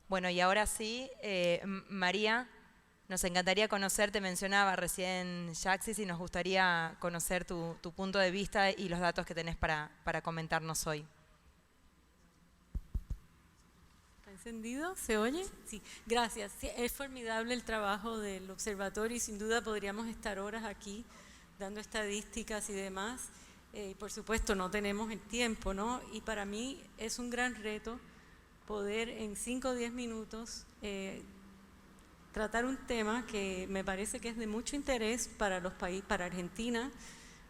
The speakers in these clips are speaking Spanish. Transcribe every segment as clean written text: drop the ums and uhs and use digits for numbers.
Bueno, y ahora sí, María, nos encantaría conocerte, mencionaba recién Jaxis, y nos gustaría conocer tu punto de vista y los datos que tenés para comentarnos hoy. ¿Está encendido? ¿Se oye? Sí, gracias. Sí, es formidable el trabajo del observatorio y sin duda podríamos estar horas aquí dando estadísticas y demás. Y por supuesto no tenemos el tiempo, ¿no? Y para mí es un gran reto poder en 5 o 10 minutos tratar un tema que me parece que es de mucho interés para los países, para Argentina,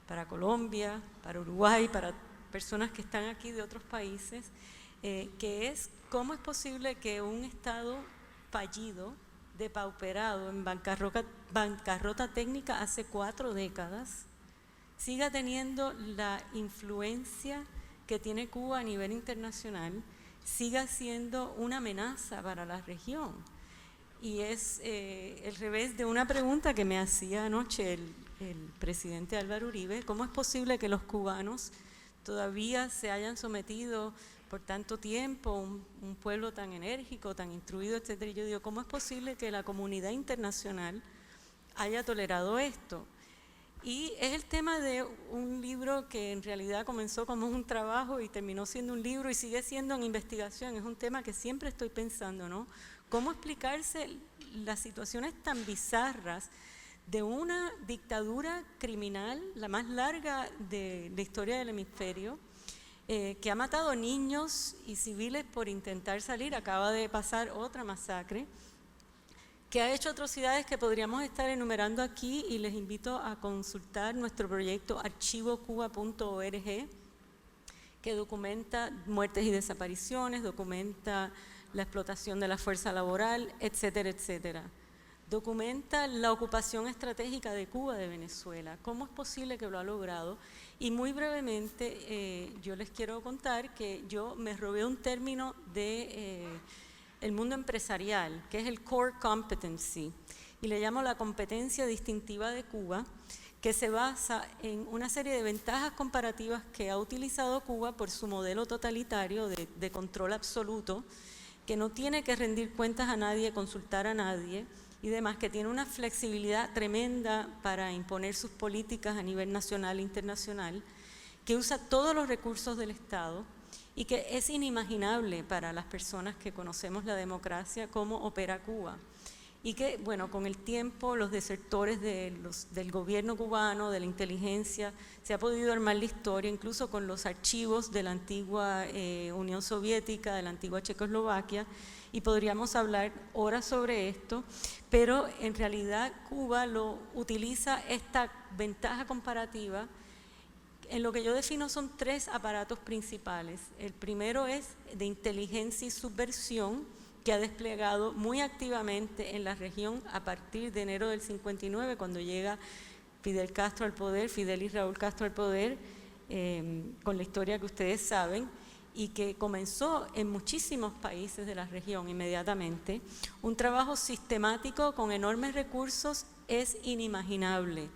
para Colombia, para Uruguay, para personas que están aquí de otros países, que es cómo es posible que un Estado fallido, depauperado, en bancarrota técnica hace 4 décadas, siga teniendo la influencia que tiene Cuba a nivel internacional, siga siendo una amenaza para la región. Y es el revés de una pregunta que me hacía anoche el presidente Álvaro Uribe: ¿cómo es posible que los cubanos todavía se hayan sometido por tanto tiempo, un pueblo tan enérgico, tan instruido, etcétera? Y yo digo, ¿cómo es posible que la comunidad internacional haya tolerado esto? Y es el tema de un libro que en realidad comenzó como un trabajo y terminó siendo un libro y sigue siendo en investigación. Es un tema que siempre estoy pensando, ¿no? ¿Cómo explicarse las situaciones tan bizarras de una dictadura criminal, la más larga de la historia del hemisferio, que ha matado niños y civiles por intentar salir? Acaba de pasar otra masacre, que ha hecho atrocidades que podríamos estar enumerando aquí, y les invito a consultar nuestro proyecto archivocuba.org, que documenta muertes y desapariciones, documenta la explotación de la fuerza laboral, etcétera, etcétera. Documenta la ocupación estratégica de Cuba de Venezuela, cómo es posible que lo ha logrado. Y muy brevemente yo les quiero contar que yo me robé un término de el mundo empresarial, que es el core competency, y le llamo la competencia distintiva de Cuba, que se basa en una serie de ventajas comparativas que ha utilizado Cuba por su modelo totalitario de control absoluto, que no tiene que rendir cuentas a nadie, consultar a nadie y demás, que tiene una flexibilidad tremenda para imponer sus políticas a nivel nacional e internacional, que usa todos los recursos del Estado y que es inimaginable para las personas que conocemos la democracia cómo opera Cuba. Y que, bueno, con el tiempo los desertores del gobierno cubano, de la inteligencia, se ha podido armar la historia, incluso con los archivos de la antigua Unión Soviética, de la antigua Checoslovaquia, y podríamos hablar horas sobre esto, pero en realidad Cuba lo utiliza esta ventaja comparativa. En lo que yo defino son 3 aparatos principales. El primero es de inteligencia y subversión, que ha desplegado muy activamente en la región a partir de enero del 59, cuando llega Fidel Castro al poder, Fidel y Raúl Castro al poder, con la historia que ustedes saben, y que comenzó en muchísimos países de la región inmediatamente. Un trabajo sistemático con enormes recursos. Es inimaginable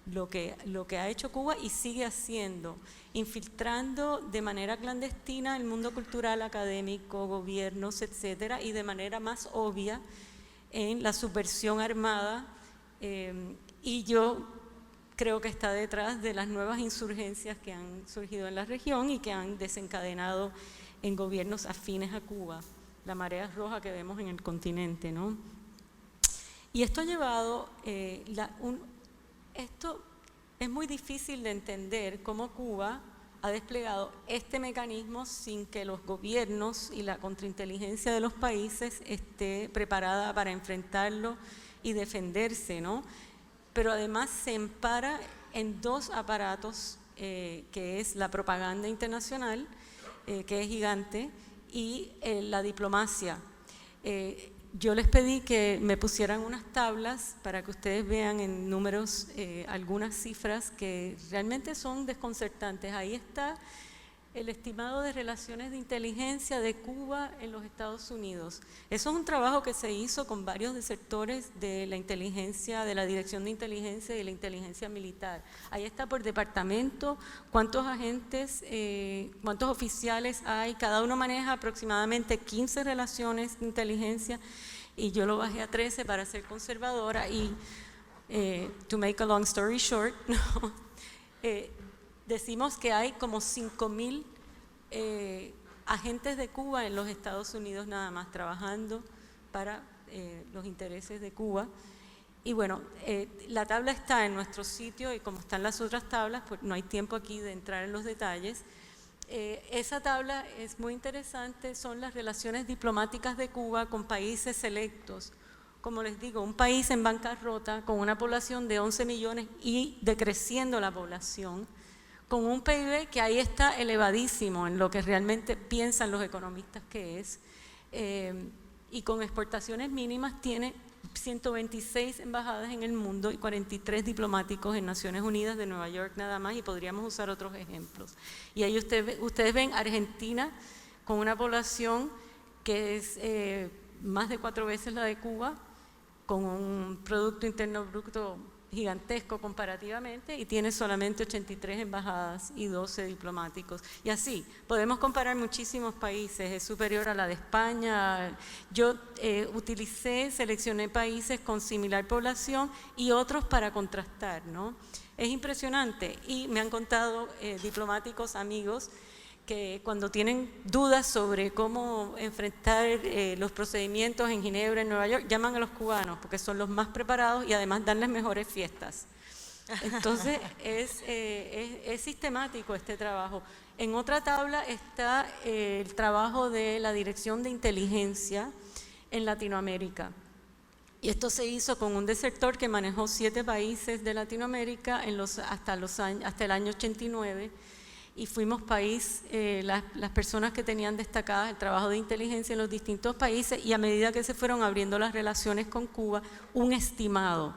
lo que ha hecho Cuba y sigue haciendo, infiltrando de manera clandestina el mundo cultural, académico, gobiernos, etcétera, y de manera más obvia en la subversión armada, y yo creo que está detrás de las nuevas insurgencias que han surgido en la región y que han desencadenado en gobiernos afines a Cuba, la marea roja que vemos en el continente, ¿no? Y esto ha llevado esto es muy difícil de entender, cómo Cuba ha desplegado este mecanismo sin que los gobiernos y la contrainteligencia de los países esté preparada para enfrentarlo y defenderse, ¿no? Pero además se empara en 2 aparatos, que es la propaganda internacional, que es gigante, y la diplomacia. Yo les pedí que me pusieran unas tablas para que ustedes vean en números algunas cifras que realmente son desconcertantes. Ahí está el estimado de relaciones de inteligencia de Cuba en los Estados Unidos. Eso es un trabajo que se hizo con varios sectores de la inteligencia, de la Dirección de Inteligencia y de la inteligencia militar. Ahí está por departamento, cuántos agentes, cuántos oficiales hay, cada uno maneja aproximadamente 15 relaciones de inteligencia y yo lo bajé a 13 para ser conservadora y, to make a long story short, no, decimos que hay como 5,000 agentes de Cuba en los Estados Unidos nada más trabajando para los intereses de Cuba. Y bueno, la tabla está en nuestro sitio y como están las otras tablas, pues no hay tiempo aquí de entrar en los detalles. Esa tabla es muy interesante, son las relaciones diplomáticas de Cuba con países selectos. Como les digo, un país en bancarrota con una población de 11 millones y decreciendo la población, con un PIB que ahí está elevadísimo en lo que realmente piensan los economistas que es, y con exportaciones mínimas tiene 126 embajadas en el mundo y 43 diplomáticos en Naciones Unidas de Nueva York nada más, y podríamos usar otros ejemplos. Y ahí ustedes ven Argentina con una población que es más de 4 veces la de Cuba, con un Producto Interno Bruto gigantesco comparativamente y tiene solamente 83 embajadas y 12 diplomáticos. Y así, podemos comparar muchísimos países, es superior a la de España. Yo seleccioné países con similar población y otros para contrastar, ¿no? Es impresionante y me han contado diplomáticos, amigos, que cuando tienen dudas sobre cómo enfrentar los procedimientos en Ginebra, en Nueva York, llaman a los cubanos porque son los más preparados y además dan las mejores fiestas. Entonces es sistemático este trabajo. En otra tabla está el trabajo de la Dirección de Inteligencia en Latinoamérica. Y esto se hizo con un desertor que manejó 7 países de Latinoamérica hasta el año 89. Y fuimos país, las personas que tenían destacadas el trabajo de inteligencia en los distintos países, y a medida que se fueron abriendo las relaciones con Cuba, un estimado.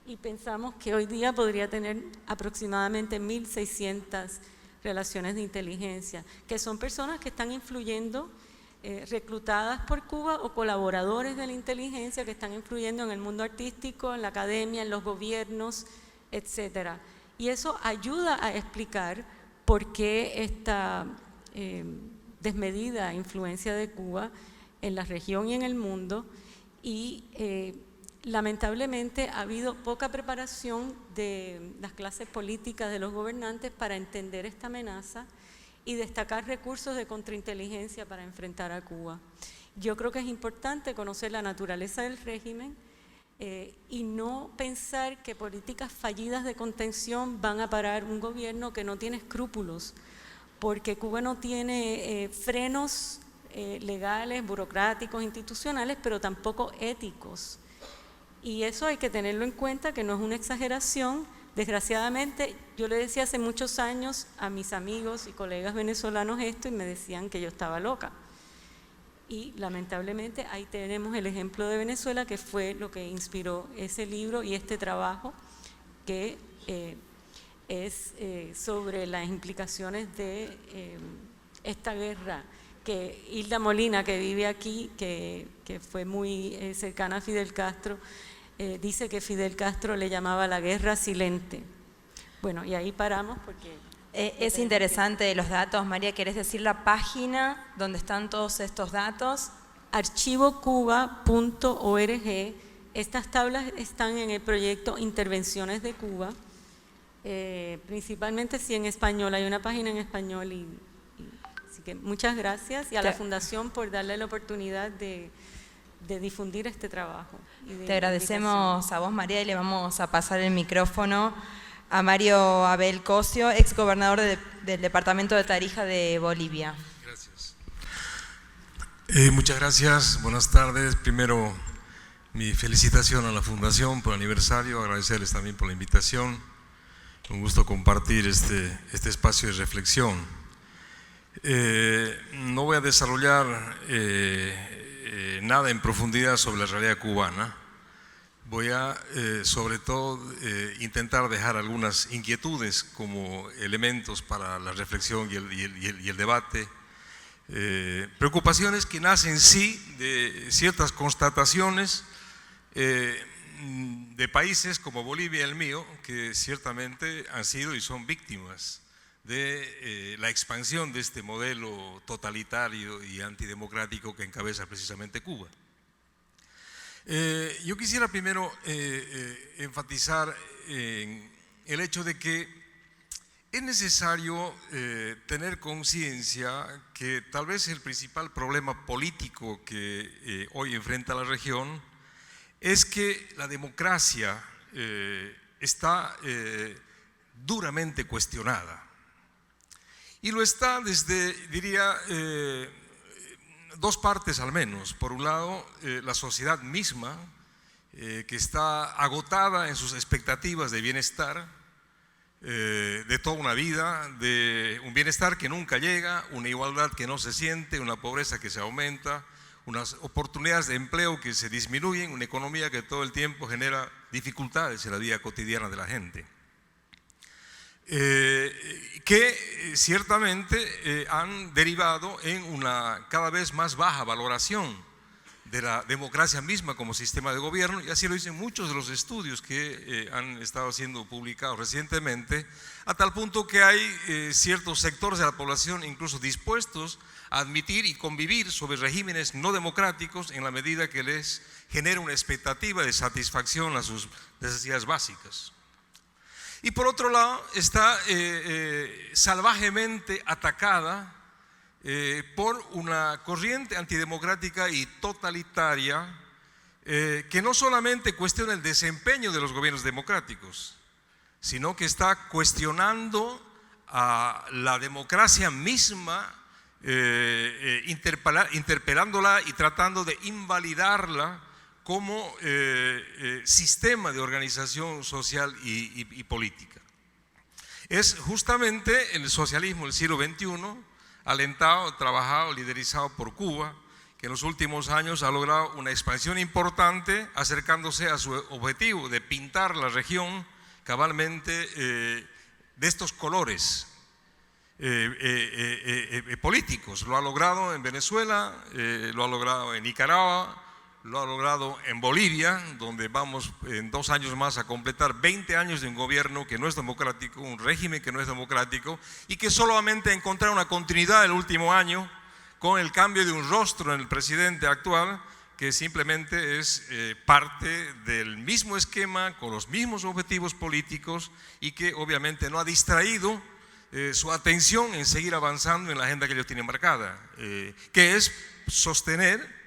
Y pensamos que hoy día podría tener aproximadamente 1.600 relaciones de inteligencia, que son personas que están influyendo, reclutadas por Cuba o colaboradores de la inteligencia que están influyendo en el mundo artístico, en la academia, en los gobiernos, etcétera. Y eso ayuda a explicar por qué esta desmedida influencia de Cuba en la región y en el mundo, y lamentablemente ha habido poca preparación de las clases políticas de los gobernantes para entender esta amenaza y destacar recursos de contrainteligencia para enfrentar a Cuba. Yo creo que es importante conocer la naturaleza del régimen, y no pensar que políticas fallidas de contención van a parar un gobierno que no tiene escrúpulos, porque Cuba no tiene frenos legales, burocráticos, institucionales, pero tampoco éticos. Y eso hay que tenerlo en cuenta, que no es una exageración. Desgraciadamente, yo le decía hace muchos años a mis amigos y colegas venezolanos esto y me decían que yo estaba loca. Y lamentablemente ahí tenemos el ejemplo de Venezuela, que fue lo que inspiró ese libro y este trabajo, que es sobre las implicaciones de esta guerra, que Hilda Molina, que vive aquí, que fue muy cercana a Fidel Castro, dice que Fidel Castro le llamaba la guerra silente. Bueno, y ahí paramos porque... Es interesante los datos. María, ¿querés decir la página donde están todos estos datos? archivocuba.org. Estas tablas están en el proyecto Intervenciones de Cuba, principalmente sí en español, hay una página en español, así que muchas gracias, y a la Fundación por darle la oportunidad de difundir este trabajo. Te agradecemos a vos, María, y le vamos a pasar el micrófono a Mario Abel Cosio, ex gobernador del departamento de Tarija de Bolivia. Gracias. Muchas gracias, buenas tardes. Primero, mi felicitación a la Fundación por el aniversario, agradecerles también por la invitación. Un gusto compartir este espacio de reflexión. No voy a desarrollar nada en profundidad sobre la realidad cubana. Voy a, sobre todo, intentar dejar algunas inquietudes como elementos para la reflexión y el debate. Preocupaciones que nacen sí de ciertas constataciones de países como Bolivia y el mío, que ciertamente han sido y son víctimas de la expansión de este modelo totalitario y antidemocrático que encabeza precisamente Cuba. Yo quisiera primero enfatizar en el hecho de que es necesario tener conciencia que tal vez el principal problema político que hoy enfrenta la región es que la democracia está duramente cuestionada. Y lo está desde, diría, dos partes al menos. Por un lado, la sociedad misma, que está agotada en sus expectativas de bienestar, de toda una vida, de un bienestar que nunca llega, una igualdad que no se siente, una pobreza que se aumenta, unas oportunidades de empleo que se disminuyen, una economía que todo el tiempo genera dificultades en la vida cotidiana de la gente. Que ciertamente han derivado en una cada vez más baja valoración de la democracia misma como sistema de gobierno, y así lo dicen muchos de los estudios que han estado siendo publicados recientemente, a tal punto que hay ciertos sectores de la población incluso dispuestos a admitir y convivir sobre regímenes no democráticos en la medida que les genera una expectativa de satisfacción a sus necesidades básicas. Y por otro lado está salvajemente atacada por una corriente antidemocrática y totalitaria que no solamente cuestiona el desempeño de los gobiernos democráticos, sino que está cuestionando a la democracia misma, interpelándola y tratando de invalidarla como sistema de organización social y política. Es justamente el socialismo del siglo XXI, alentado, trabajado, liderizado por Cuba, que en los últimos años ha logrado una expansión importante, acercándose a su objetivo de pintar la región cabalmente de estos colores políticos. Lo ha logrado en Venezuela, lo ha logrado en Nicaragua, lo ha logrado en Bolivia, donde vamos en 2 años más a completar 20 años de un gobierno que no es democrático, un régimen que no es democrático y que solamente ha encontrado una continuidad el último año con el cambio de un rostro en el presidente actual, que simplemente es parte del mismo esquema, con los mismos objetivos políticos y que obviamente no ha distraído su atención en seguir avanzando en la agenda que ellos tienen marcada, que es sostener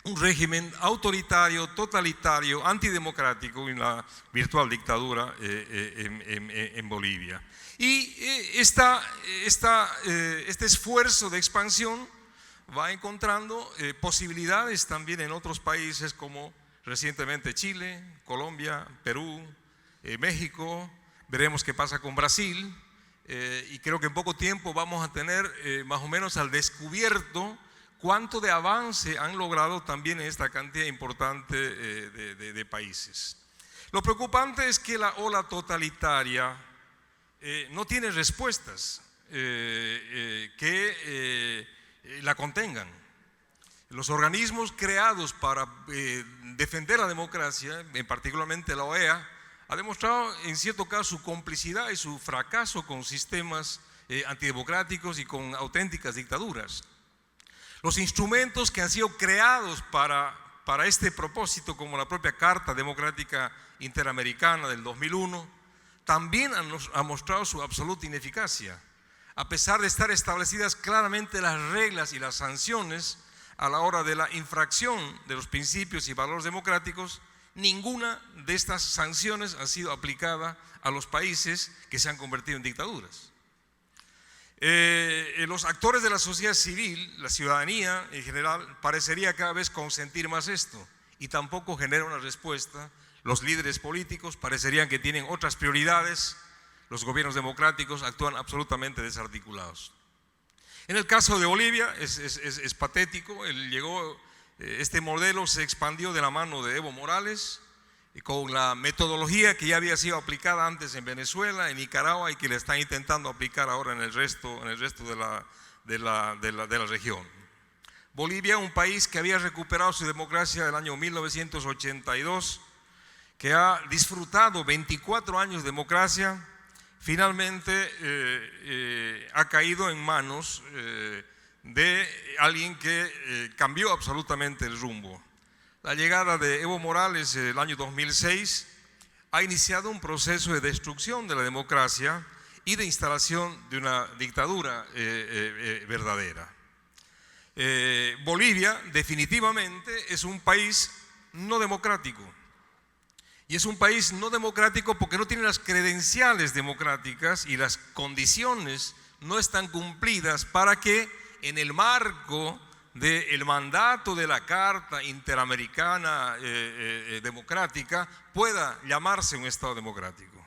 un régimen autoritario, totalitario, antidemocrático en la virtual dictadura en Bolivia. Y este esfuerzo de expansión va encontrando posibilidades también en otros países como recientemente Chile, Colombia, Perú, México. Veremos qué pasa con Brasil y creo que en poco tiempo vamos a tener más o menos al descubierto cuánto de avance han logrado también en esta cantidad importante de países. Lo preocupante es que la ola totalitaria no tiene respuestas que la contengan. Los organismos creados para defender la democracia, particularmente la OEA, ha demostrado en cierto caso su complicidad y su fracaso con sistemas antidemocráticos y con auténticas dictaduras. Los instrumentos que han sido creados para este propósito, como la propia Carta Democrática Interamericana del 2001, también han mostrado su absoluta ineficacia. A pesar de estar establecidas claramente las reglas y las sanciones a la hora de la infracción de los principios y valores democráticos, ninguna de estas sanciones ha sido aplicada a los países que se han convertido en dictaduras. Los actores de la sociedad civil, la ciudadanía en general, parecería cada vez consentir más esto y tampoco genera una respuesta. Los líderes políticos parecerían que tienen otras prioridades. Los gobiernos democráticos actúan absolutamente desarticulados. En el caso de Bolivia es patético. Este modelo se expandió de la mano de Evo Morales, con la metodología que ya había sido aplicada antes en Venezuela, en Nicaragua, y que le están intentando aplicar ahora en el resto de la región. Bolivia, un país que había recuperado su democracia del año 1982, que ha disfrutado 24 años de democracia, finalmente ha caído en manos de alguien que cambió absolutamente el rumbo. La llegada de Evo Morales el año 2006 ha iniciado un proceso de destrucción de la democracia y de instalación de una dictadura verdadera. Bolivia definitivamente es un país no democrático. Y es un país no democrático porque no tiene las credenciales democráticas y las condiciones no están cumplidas para que en el marco del mandato de la Carta Interamericana Democrática pueda llamarse un Estado democrático.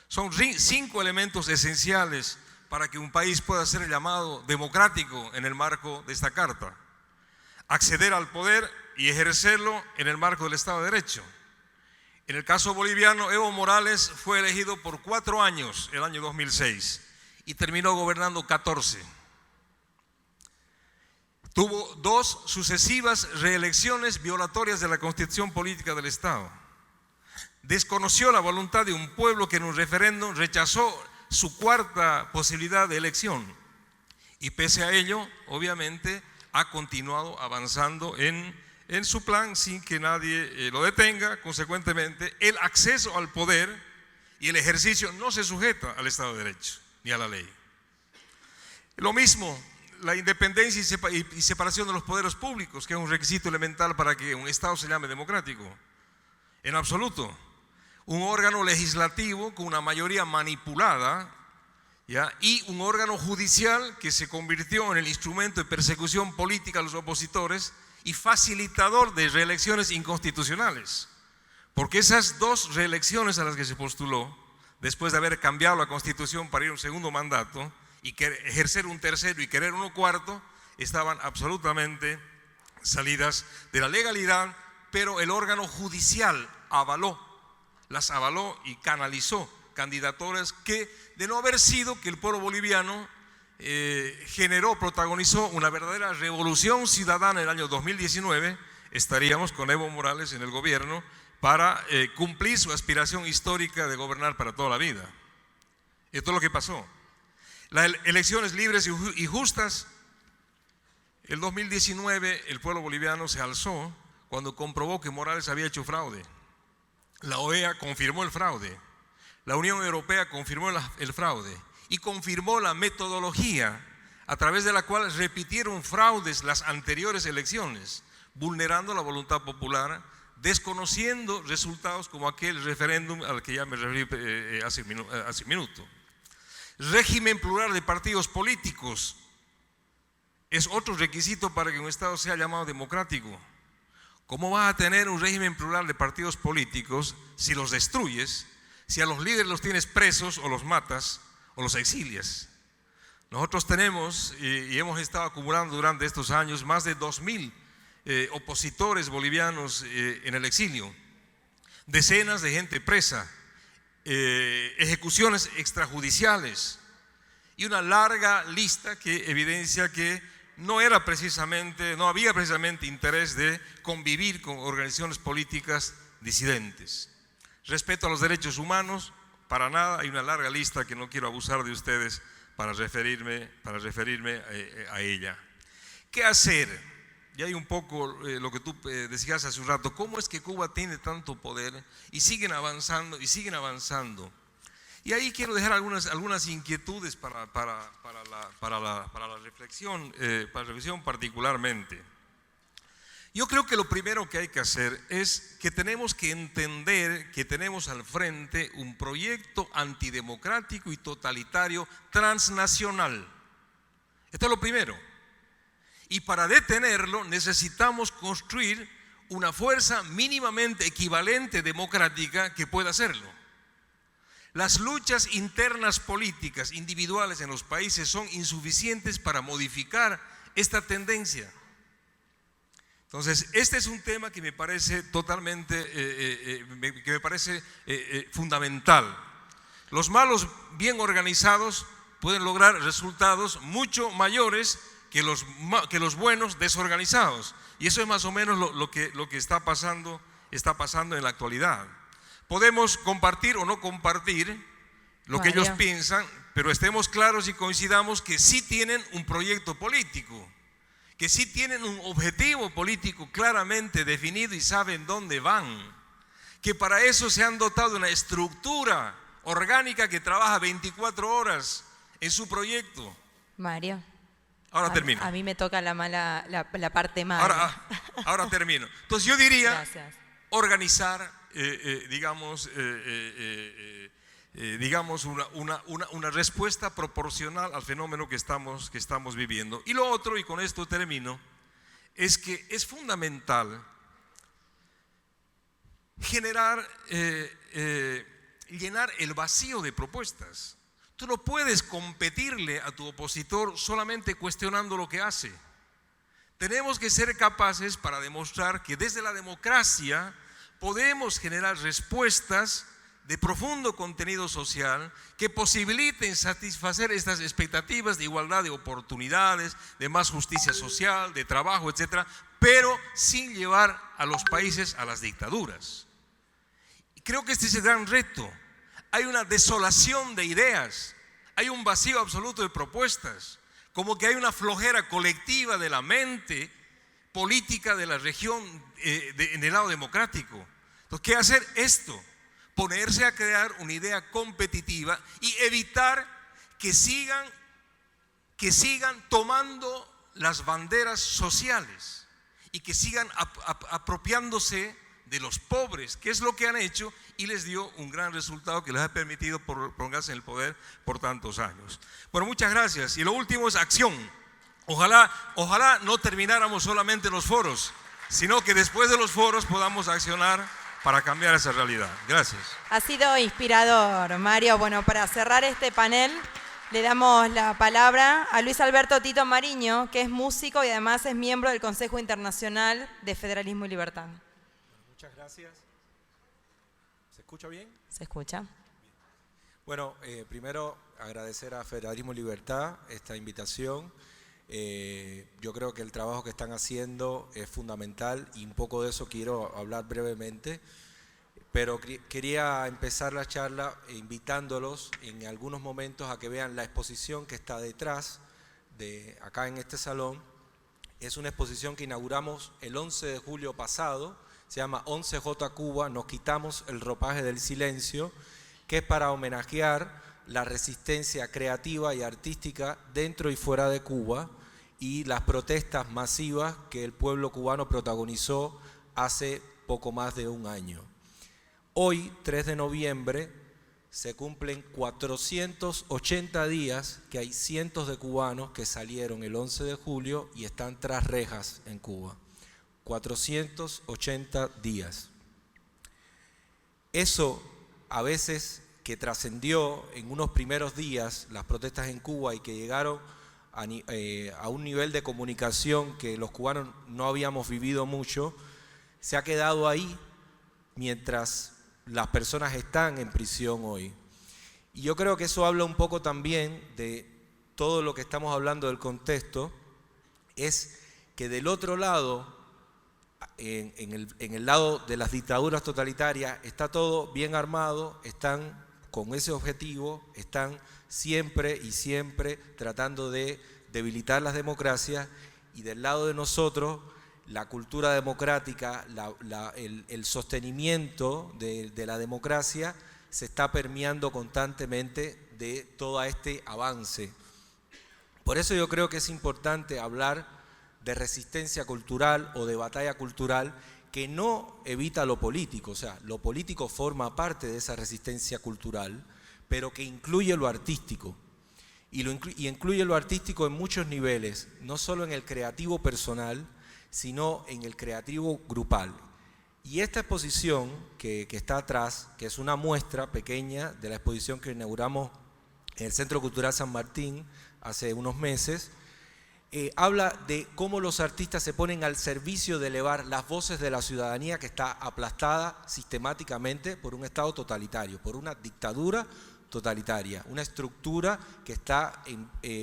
Son 5 elementos esenciales para que un país pueda ser llamado democrático en el marco de esta Carta. Acceder al poder y ejercerlo en el marco del Estado de Derecho. En el caso boliviano, Evo Morales fue elegido por 4 años, el año 2006, y terminó gobernando 14. Tuvo 2 sucesivas reelecciones violatorias de la Constitución Política del Estado. Desconoció la voluntad de un pueblo que en un referéndum rechazó su 4ª posibilidad de elección. Y pese a ello, obviamente, ha continuado avanzando en su plan sin que nadie lo detenga. Consecuentemente, el acceso al poder y el ejercicio no se sujeta al Estado de Derecho ni a la ley. Lo mismo, la independencia y separación de los poderes públicos, que es un requisito elemental para que un Estado se llame democrático. En absoluto. Un órgano legislativo con una mayoría manipulada, ¿ya? Y un órgano judicial que se convirtió en el instrumento de persecución política a los opositores y facilitador de reelecciones inconstitucionales. Porque esas 2 reelecciones a las que se postuló, después de haber cambiado la Constitución para ir a un segundo mandato y ejercer un tercero y querer uno cuarto, estaban absolutamente salidas de la legalidad, pero el órgano judicial las avaló y canalizó candidaturas que, de no haber sido que el pueblo boliviano protagonizó una verdadera revolución ciudadana en el año 2019, estaríamos con Evo Morales en el gobierno para cumplir su aspiración histórica de gobernar para toda la vida. Esto es lo que pasó. Las elecciones libres y justas, el 2019 el pueblo boliviano se alzó cuando comprobó que Morales había hecho fraude. La OEA confirmó el fraude, la Unión Europea confirmó el fraude y confirmó la metodología a través de la cual repitieron fraudes las anteriores elecciones, vulnerando la voluntad popular, desconociendo resultados como aquel referéndum al que ya me referí hace un minuto. Régimen plural de partidos políticos es otro requisito para que un Estado sea llamado democrático. ¿Cómo vas a tener un régimen plural de partidos políticos si los destruyes, si a los líderes los tienes presos o los matas o los exilias? Nosotros tenemos y hemos estado acumulando durante estos años más de 2.000 opositores bolivianos en el exilio, decenas de gente presa, ejecuciones extrajudiciales y una larga lista que evidencia que no había precisamente interés de convivir con organizaciones políticas disidentes. Respeto a los derechos humanos, para nada, hay una larga lista que no quiero abusar de ustedes para referirme a ella. ¿Qué hacer? Y hay un poco lo que tú decías hace un rato, ¿cómo es que Cuba tiene tanto poder y siguen avanzando y siguen avanzando? Y ahí quiero dejar algunas inquietudes para la reflexión particularmente. Yo creo que lo primero que hay que hacer es que tenemos que entender que tenemos al frente un proyecto antidemocrático y totalitario transnacional. Esto es lo primero. Y para detenerlo necesitamos construir una fuerza mínimamente equivalente democrática que pueda hacerlo. Las luchas internas políticas individuales en los países son insuficientes para modificar esta tendencia. Entonces, este es un tema que me parece totalmente, fundamental. Los malos bien organizados pueden lograr resultados mucho mayores que los buenos desorganizados. Y eso es más o menos lo que está pasando en la actualidad. Podemos compartir o no compartir lo que ellos piensan, pero estemos claros y coincidamos que sí tienen un proyecto político, que sí tienen un objetivo político claramente definido y saben dónde van, que para eso se han dotado de una estructura orgánica que trabaja 24 horas en su proyecto. Mario. Ahora termino. A mí me toca la parte mala. Ahora termino. Entonces yo diría, gracias, organizar, una respuesta proporcional al fenómeno que estamos viviendo. Y lo otro, y con esto termino, es que es fundamental generar, llenar el vacío de propuestas. Tú no puedes competirle a tu opositor solamente cuestionando lo que hace. Tenemos que ser capaces para demostrar que desde la democracia podemos generar respuestas de profundo contenido social que posibiliten satisfacer estas expectativas de igualdad de oportunidades, de más justicia social, de trabajo, etcétera, pero sin llevar a los países a las dictaduras. Y creo que este es el gran reto. Hay una desolación de ideas, hay un vacío absoluto de propuestas, como que hay una flojera colectiva de la mente política de la región en el lado democrático. Entonces, ¿qué hacer? Esto, ponerse a crear una idea competitiva y evitar que sigan tomando las banderas sociales y que sigan apropiándose de los pobres, que es lo que han hecho y les dio un gran resultado que les ha permitido prolongarse en el poder por tantos años. Bueno, muchas gracias. Y lo último es acción. Ojalá no termináramos solamente en los foros, sino que después de los foros podamos accionar para cambiar esa realidad. Gracias. Ha sido inspirador, Mario. Bueno, para cerrar este panel, le damos la palabra a Luis Alberto Tito Mariño, que es músico y además es miembro del Consejo Internacional de Federalismo y Libertad. Muchas gracias. ¿Se escucha bien? ¿Se escucha? Bueno, primero agradecer a Federalismo y Libertad esta invitación. Yo creo que el trabajo que están haciendo es fundamental y un poco de eso quiero hablar brevemente, pero quería empezar la charla invitándolos en algunos momentos a que vean la exposición que está detrás de acá en este salón. Es una exposición que inauguramos el 11 de julio pasado, se llama 11J Cuba, nos quitamos el ropaje del silencio, que es para homenajear la resistencia creativa y artística dentro y fuera de Cuba y las protestas masivas que el pueblo cubano protagonizó hace poco más de un año. Hoy, 3 de noviembre, se cumplen 480 días que hay cientos de cubanos que salieron el 11 de julio y están tras rejas en Cuba. 480 días. Eso a veces que trascendió en unos primeros días las protestas en Cuba y que llegaron a un nivel de comunicación que los cubanos no habíamos vivido mucho, se ha quedado ahí mientras las personas están en prisión hoy. Y yo creo que eso habla un poco también de todo lo que estamos hablando del contexto, es que del otro lado, en el lado de las dictaduras totalitarias, está todo bien armado, están con ese objetivo, están siempre y siempre tratando de debilitar las democracias, y del lado de nosotros, la cultura democrática, el sostenimiento de la democracia se está permeando constantemente de todo este avance. Por eso yo creo que es importante hablar de resistencia cultural o de batalla cultural que no evita lo político, o sea, lo político forma parte de esa resistencia cultural, pero que incluye lo artístico. Y incluye lo artístico en muchos niveles, no solo en el creativo personal, sino en el creativo grupal. Y esta exposición que está atrás, que es una muestra pequeña de la exposición que inauguramos en el Centro Cultural San Martín hace unos meses, habla de cómo los artistas se ponen al servicio de elevar las voces de la ciudadanía que está aplastada sistemáticamente por un Estado totalitario, por una dictadura totalitaria, una estructura que está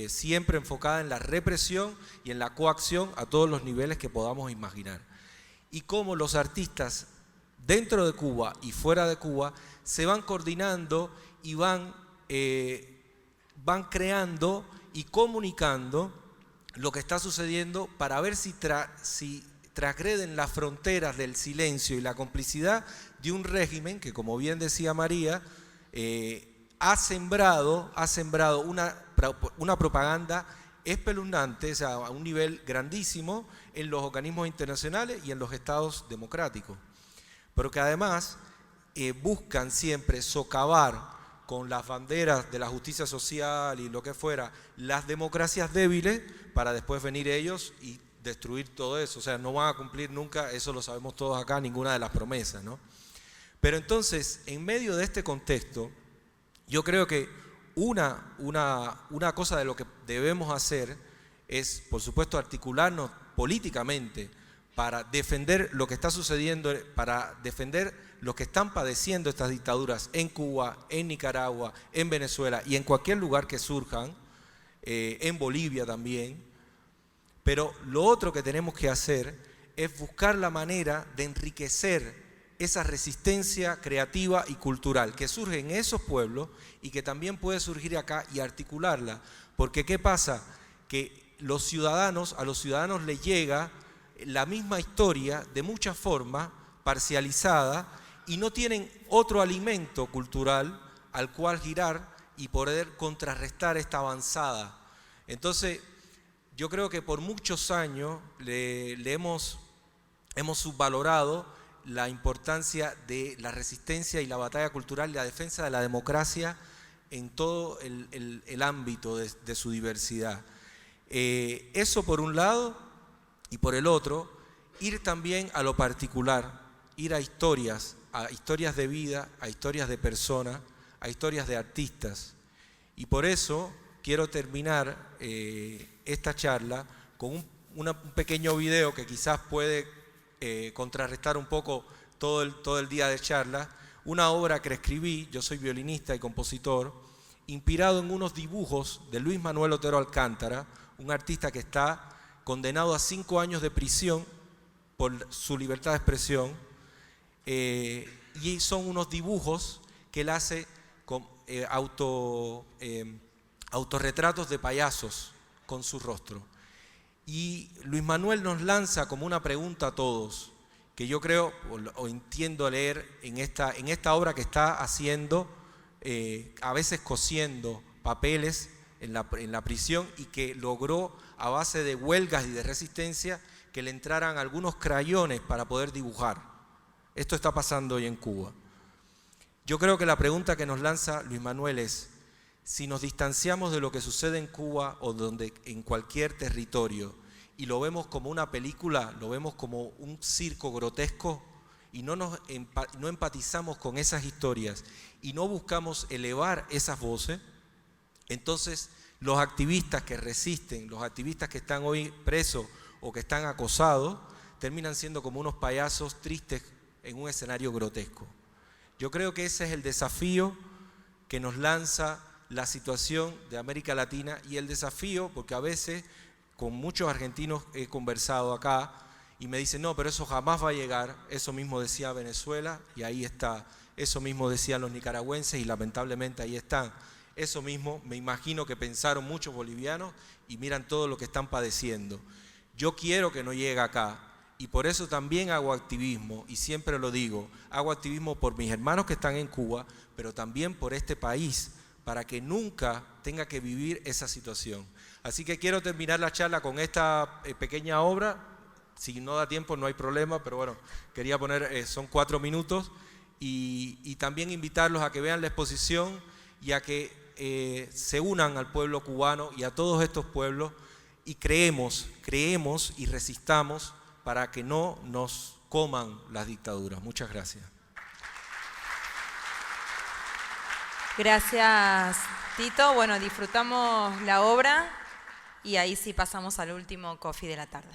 siempre enfocada en la represión y en la coacción a todos los niveles que podamos imaginar. Y cómo los artistas dentro de Cuba y fuera de Cuba se van coordinando y van creando y comunicando lo que está sucediendo para ver si transgreden las fronteras del silencio y la complicidad de un régimen que, como bien decía María, ha sembrado una propaganda espeluznante, o sea, a un nivel grandísimo en los organismos internacionales y en los estados democráticos, pero que además buscan siempre socavar con las banderas de la justicia social y lo que fuera, las democracias débiles, para después venir ellos y destruir todo eso. O sea, no van a cumplir nunca, eso lo sabemos todos acá, ninguna de las promesas, ¿no? Pero entonces, en medio de este contexto, yo creo que una cosa de lo que debemos hacer es, por supuesto, articularnos políticamente para defender lo que está sucediendo, para defender los que están padeciendo estas dictaduras en Cuba, en Nicaragua, en Venezuela y en cualquier lugar que surjan, en Bolivia también. Pero lo otro que tenemos que hacer es buscar la manera de enriquecer esa resistencia creativa y cultural que surge en esos pueblos y que también puede surgir acá y articularla. Porque ¿qué pasa? Que a los ciudadanos les llega la misma historia de muchas formas, parcializada, y no tienen otro alimento cultural al cual girar y poder contrarrestar esta avanzada. Entonces, yo creo que por muchos años hemos subvalorado la importancia de la resistencia y la batalla cultural y la defensa de la democracia en todo el ámbito de su diversidad. Eso por un lado, y por el otro, ir también a lo particular, ir a historias de vida, a historias de personas, a historias de artistas. Y por eso quiero terminar esta charla con un pequeño video que quizás puede contrarrestar un poco todo el día de charla. Una obra que escribí, yo soy violinista y compositor, inspirado en unos dibujos de Luis Manuel Otero Alcántara, un artista que está condenado a 5 años de prisión por su libertad de expresión. Y son unos dibujos que él hace con autorretratos de payasos con su rostro. Y Luis Manuel nos lanza como una pregunta a todos, que yo creo o entiendo leer en esta obra que está haciendo, a veces cosiendo papeles en la prisión, y que logró a base de huelgas y de resistencia que le entraran algunos crayones para poder dibujar. Esto está pasando hoy en Cuba. Yo creo que la pregunta que nos lanza Luis Manuel es: si nos distanciamos de lo que sucede en Cuba o en cualquier territorio y lo vemos como una película, lo vemos como un circo grotesco y no empatizamos con esas historias y no buscamos elevar esas voces, entonces los activistas que resisten, los activistas que están hoy presos o que están acosados, terminan siendo como unos payasos tristes en un escenario grotesco. Yo creo que ese es el desafío que nos lanza la situación de América Latina, y el desafío, porque a veces con muchos argentinos he conversado acá y me dicen: no, pero eso jamás va a llegar. Eso mismo decía Venezuela y ahí está. Eso mismo decían los nicaragüenses y lamentablemente ahí están. Eso mismo me imagino que pensaron muchos bolivianos y miran todo lo que están padeciendo. Yo quiero que no llegue acá. Y por eso también hago activismo, y siempre lo digo, hago activismo por mis hermanos que están en Cuba, pero también por este país, para que nunca tenga que vivir esa situación. Así que quiero terminar la charla con esta pequeña obra. Si no da tiempo no hay problema, pero bueno, quería poner, son 4 minutos, y también invitarlos a que vean la exposición y a que se unan al pueblo cubano y a todos estos pueblos, y creemos y resistamos para que no nos coman las dictaduras. Muchas gracias. Gracias, Tito. Bueno, disfrutamos la obra y ahí sí pasamos al último coffee de la tarde.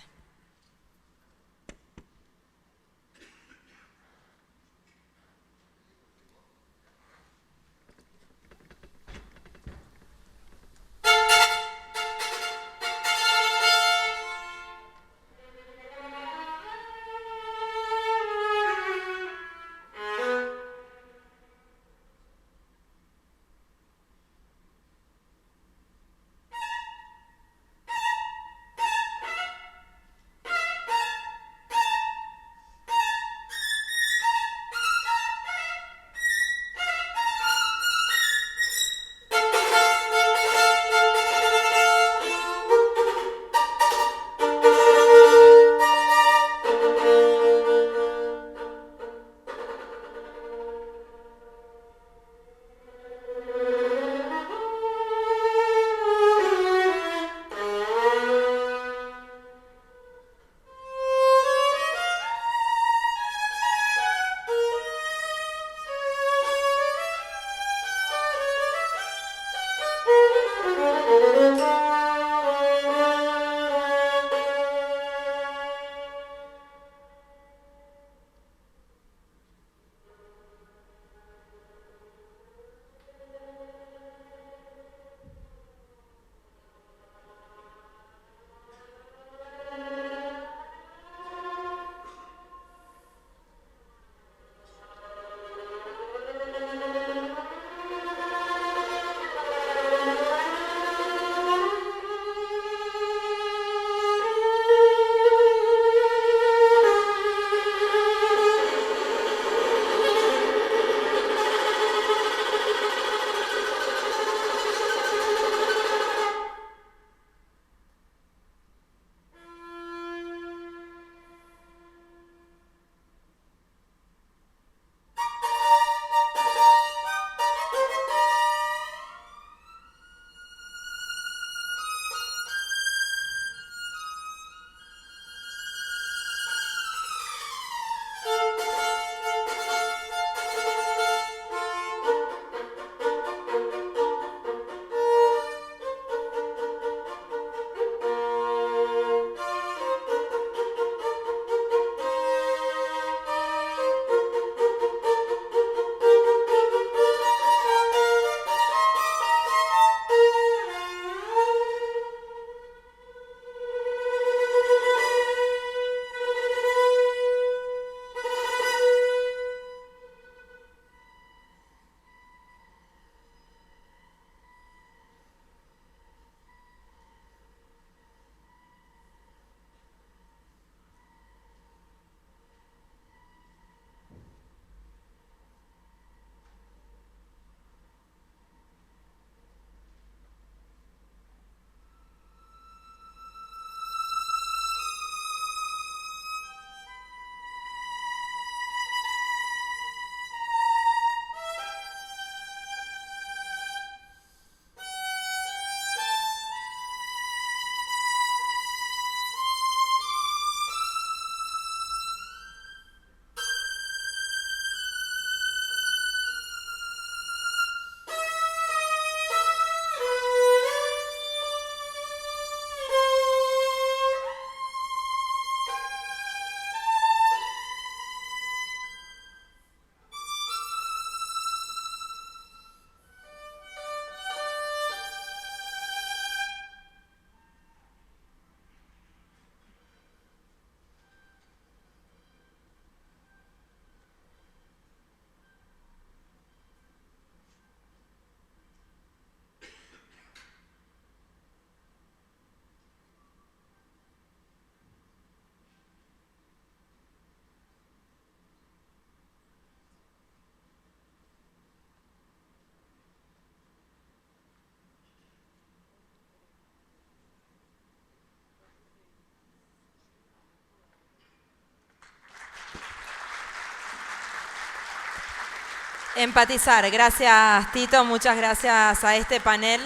Empatizar. Gracias, Tito. Muchas gracias a este panel.